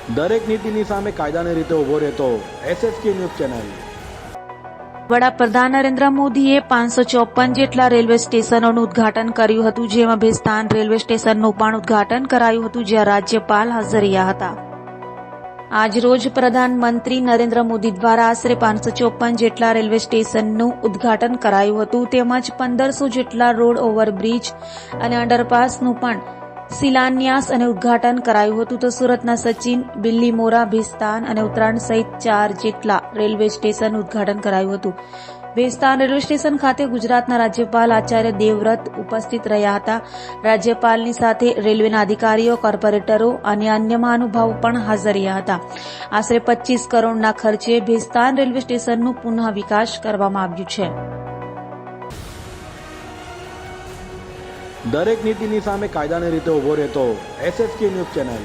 દરેક નીતિની સામે કાયદાની રીતે ઉભો રહેતો SSK ન્યૂઝ ચેનલ। વડાપ્રધાન નરેન્દ્ર મોદીએ 554 જેટલા રેલવે સ્ટેશનોનું ઉદ્ઘાટન કર્યું હતું, જેમાં ભેસ્તાન રેલવે સ્ટેશનનું પણ ઉદ્ઘાટન કરાયું હતું, જ્યાં રાજ્યપાલ હાજર રહ્યા હતા। આજરોજ પ્રધાનમંત્રી નરેન્દ્ર મોદી દ્વારા આશરે 554 જેટલા રેલવે સ્ટેશનનું ઉદ્ઘાટન કરાયું હતું, તેમજ 1500 જેટલા રોડ ઓવરબ્રિજ અને અંડરપાસનું પણ શિલાન્યાસ અને ઉદ્ઘાટન કરાયું હતું। તો સુરતના સચિન, બિલ્લીમોરા, ભેસ્તાન અને ઉત્તરાયણ સહિત 4 જેટલા રેલવે સ્ટેશનનું ઉદ્ઘાટન કરાયું હતું। ભેસ્તાન રેલવે સ્ટેશન ખાતે ગુજરાતના રાજ્યપાલ આચાર્ય દેવવ્રત ઉપસ્થિત રહ્યા હતા। રાજ્યપાલની સાથે રેલવેના અધિકારીઓ, કોર્પોરેટરો અને અન્ય મહાનુભાવો પણ હાજર રહ્યા હતા। આશરે 25 કરોડના ખર્ચે ભેસ્તાન રેલવે સ્ટેશનનું પુનઃ વિકાસ કરવામાં આવ્યું છે। દરેક નીતિની સામે કાયદાની રીતે ઉભો રહેતો SSK ન્યૂઝ ચેનલ।